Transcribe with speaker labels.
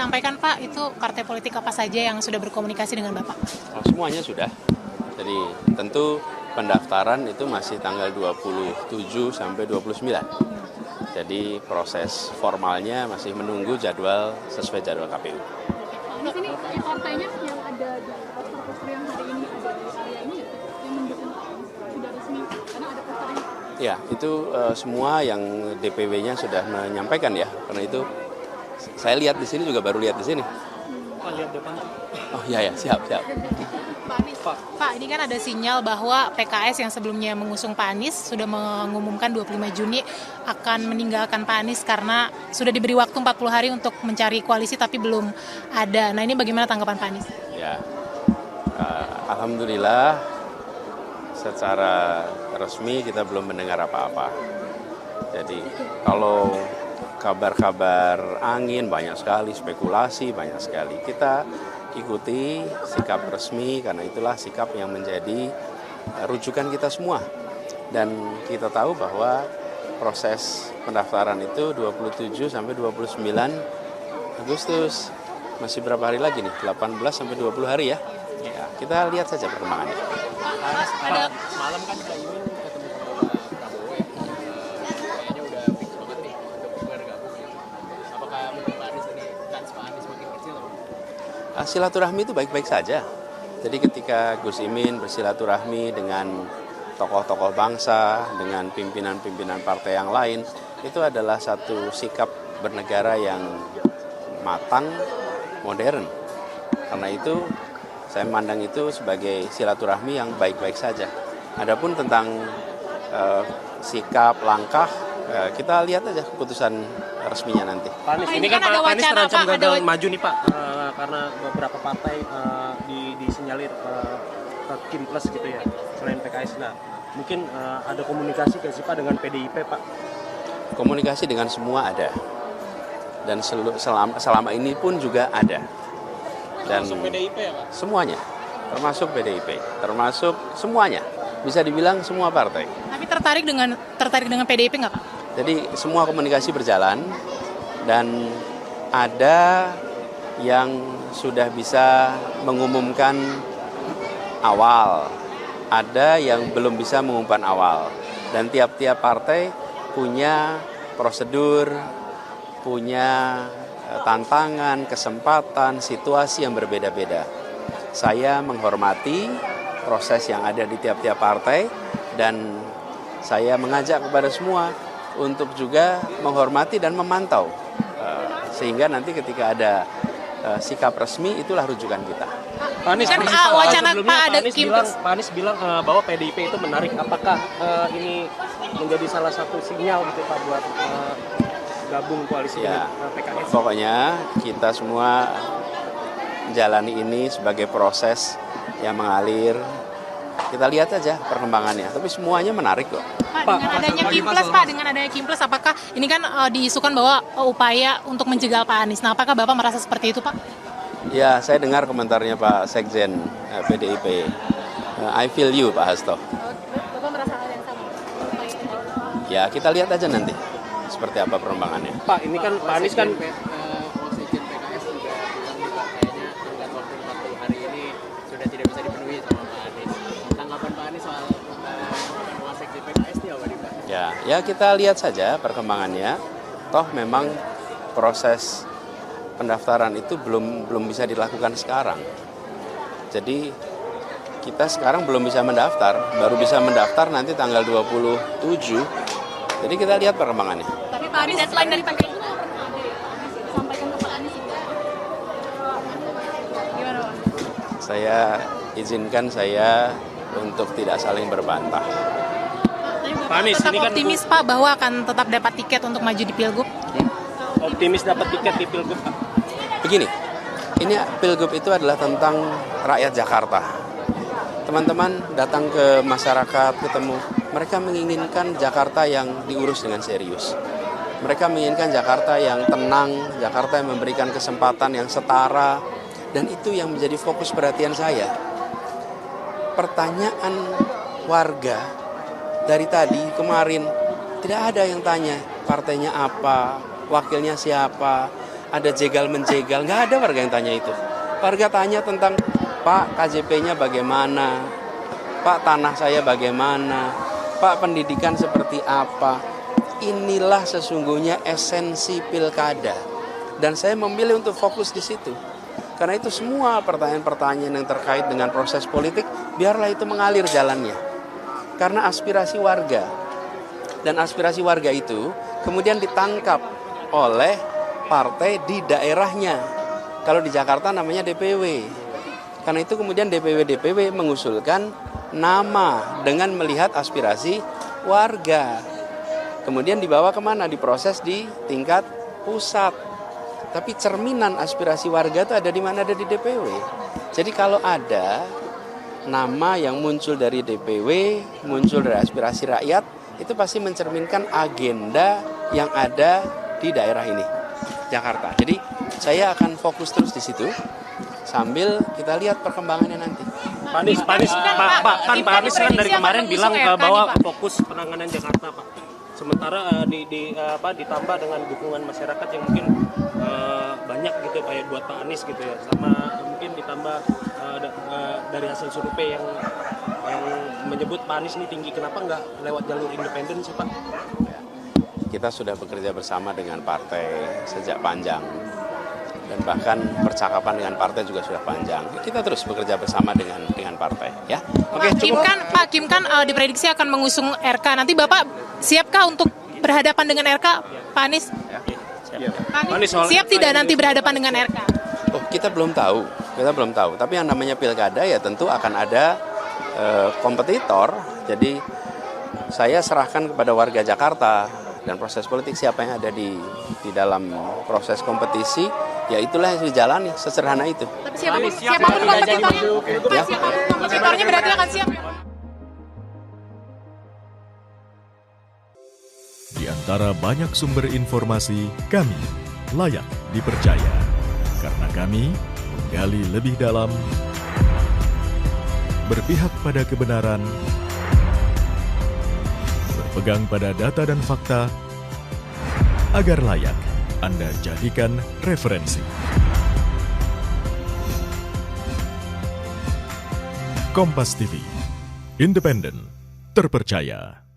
Speaker 1: disampaikan Pak, itu partai politik apa saja yang sudah berkomunikasi dengan Bapak?
Speaker 2: Oh, semuanya sudah. Jadi tentu pendaftaran itu masih tanggal 27 sampai 29. Jadi proses formalnya masih menunggu jadwal sesuai jadwal KPU.
Speaker 3: Di sini partainya yang ada di poster-poster yang hari ini ada di area ini ya, yang mendukung sudah resmi karena ada posternya.
Speaker 2: Ya, itu semua yang DPW-nya sudah menyampaikan ya. Karena itu saya lihat di sini juga baru lihat di sini.
Speaker 4: Pak, lihat depan.
Speaker 2: Oh iya ya, siap.
Speaker 1: Pak Anies, Pak, ini kan ada sinyal bahwa PKS yang sebelumnya mengusung Pak Anies sudah mengumumkan 25 Juni akan meninggalkan Pak Anies karena sudah diberi waktu 40 hari untuk mencari koalisi tapi belum ada. Nah, ini bagaimana tanggapan Pak Anies?
Speaker 2: Ya, alhamdulillah secara resmi kita belum mendengar apa-apa. Jadi kalau kabar-kabar angin banyak sekali, spekulasi banyak sekali. Kita ikuti sikap resmi karena itulah sikap yang menjadi rujukan kita semua. Dan kita tahu bahwa proses pendaftaran itu 27 sampai 29 Agustus. Masih berapa hari lagi nih? 18 sampai 20 hari ya. Ya, kita lihat saja perkembangannya.
Speaker 4: Ada malam kan Cak Imin ketemu sama Pak Prabowo ya. Kayaknya udah fix banget nih untuk bergabung gitu. Apakah menurut Pak Anies ini kans Pak Anies makin kecil atau?
Speaker 2: Silaturahmi itu baik-baik saja. Jadi ketika Gus Imin bersilaturahmi dengan tokoh-tokoh bangsa, dengan pimpinan-pimpinan partai yang lain, itu adalah satu sikap bernegara yang matang, modern. Karena itu saya memandang itu sebagai silaturahmi yang baik-baik saja. Adapun tentang sikap, langkah, kita lihat aja keputusan resminya nanti.
Speaker 4: Pak Anies, ini kan Pak Anies terancam gagal maju nih Pak, karena beberapa partai disinyalir ke Kim Plus gitu ya, selain PKS. Nah, mungkin ada komunikasi ke sih Pak dengan PDIP Pak?
Speaker 2: Komunikasi dengan semua ada. Dan selama ini pun juga ada. Dan
Speaker 4: Termasuk PDIP ya Pak?
Speaker 2: Semuanya, termasuk PDIP, termasuk semuanya. Bisa dibilang semua partai.
Speaker 1: Tapi tertarik dengan PDIP nggak Pak?
Speaker 2: Jadi semua komunikasi berjalan dan ada yang sudah bisa mengumumkan awal, ada yang belum bisa mengumumkan awal. Dan tiap-tiap partai punya prosedur, punya tantangan, kesempatan, situasi yang berbeda-beda. Saya menghormati proses yang ada di tiap-tiap partai dan saya mengajak kepada semua untuk juga menghormati dan memantau. Sehingga nanti ketika ada sikap resmi itulah rujukan kita.
Speaker 4: Pak Anies,
Speaker 1: Kan wacana Pak ada Kim Plus.
Speaker 4: Pak Anies bilang bahwa PDIP itu menarik. Apakah ini menjadi salah satu sinyal gitu Pak buat gabung koalisi
Speaker 2: Ya,
Speaker 4: dengan PKS?
Speaker 2: pokoknya kita semua jalani ini sebagai proses yang mengalir. Kita lihat aja perkembangannya. Tapi semuanya menarik kok.
Speaker 1: Pak, dengan adanya Kim Plus, Pak, dengan adanya Kim Plus, apakah ini kan diisukan bahwa upaya untuk menjegal Pak Anies. Nah, apakah Bapak merasa seperti itu, Pak?
Speaker 2: Ya, saya dengar komentarnya Pak Sekjen PDIP. I feel you, Pak Hasto.
Speaker 3: Bapak merasa hal yang sama?
Speaker 2: Ya, kita lihat aja nanti seperti apa perkembangannya.
Speaker 4: Pak, ini kan Pak Anies kan
Speaker 5: Wasekjen PKS juga bilang nih Pak, kayaknya tenggat waktu 40 hari ini sudah tidak bisa dipenuhi sama Pak Anies. Tanggapan Pak Anies soal Wasekjen PKS ini apa nih Pak?
Speaker 2: Ya kita lihat saja perkembangannya. Toh memang proses pendaftaran itu belum bisa dilakukan sekarang. Jadi kita sekarang belum bisa mendaftar, baru bisa mendaftar nanti tanggal 27. Jadi kita lihat perkembangannya.
Speaker 3: Tapi Pak Anies deadline dari PKS itu sampaikan ke Pak Anies juga. Gimana Pak?
Speaker 2: Saya izinkan saya untuk tidak saling berbantah.
Speaker 4: Pak Anies
Speaker 1: Tetap
Speaker 4: ini kan
Speaker 1: optimis Pak bahwa akan tetap dapat tiket untuk maju di Pilgub.
Speaker 4: optimis dapat tiket di Pilgub Pak.
Speaker 2: Begini, ini Pilgub itu adalah tentang rakyat Jakarta. Teman-teman datang ke masyarakat, ketemu. Mereka menginginkan Jakarta yang diurus dengan serius. Mereka menginginkan Jakarta yang tenang, Jakarta yang memberikan kesempatan yang setara. Dan itu yang menjadi fokus perhatian saya. Pertanyaan warga dari tadi, kemarin, tidak ada yang tanya partainya apa, wakilnya siapa, ada jegal-menjegal, nggak ada warga yang tanya itu. Warga tanya tentang, Pak, KJP-nya bagaimana? Pak, tanah saya bagaimana? Pak, pendidikan seperti apa? Inilah sesungguhnya esensi pilkada. Dan saya memilih untuk fokus di situ. Karena itu semua pertanyaan-pertanyaan yang terkait dengan proses politik, biarlah itu mengalir jalannya. Karena aspirasi warga. Dan aspirasi warga itu kemudian ditangkap oleh partai di daerahnya. Kalau di Jakarta namanya DPW. Karena itu kemudian DPW mengusulkan nama dengan melihat aspirasi warga. Kemudian dibawa kemana? Diproses di tingkat pusat. Tapi cerminan aspirasi warga itu ada di mana? Ada di DPW. Jadi kalau ada nama yang muncul dari DPW, muncul dari aspirasi rakyat, itu pasti mencerminkan agenda yang ada di daerah ini, Jakarta. Jadi saya akan fokus terus di situ sambil kita lihat perkembangannya nanti.
Speaker 4: Pak Anies kan dari kemarin bilang bahwa fokus penanganan Jakarta, Pak. Sementara ditambah dengan dukungan masyarakat yang mungkin banyak gitu Pak ya buat Pak Anies gitu ya. Sama mungkin ditambah dari hasil survei yang menyebut Pak Anies ini tinggi, kenapa nggak lewat jalur independen sih Pak?
Speaker 2: Kita sudah bekerja bersama dengan partai sejak panjang. Dan bahkan percakapan dengan partai juga sudah panjang. Kita terus bekerja bersama dengan partai, ya. Oke, cukup.
Speaker 1: Pak Kim kan diprediksi akan mengusung RK. Nanti Bapak siapkah untuk berhadapan dengan RK, Pak Anies? Pak Anies, siap tidak nanti berhadapan dengan RK?
Speaker 2: Oh, kita belum tahu. Tapi yang namanya pilkada ya tentu akan ada kompetitor. Jadi saya serahkan kepada warga Jakarta dan proses politik siapa yang ada di dalam proses kompetisi, ya itulah yang dijalani, sesederhana itu.
Speaker 1: Tapi siapapun kompetitornya,
Speaker 2: Ya.
Speaker 1: siapapun kompetitornya berarti akan siap.
Speaker 6: Di antara banyak sumber informasi, kami layak dipercaya. Karena kami menggali lebih dalam, berpihak pada kebenaran, berpegang pada data dan fakta, agar layak Anda jadikan referensi. Kompas TV, independen, terpercaya.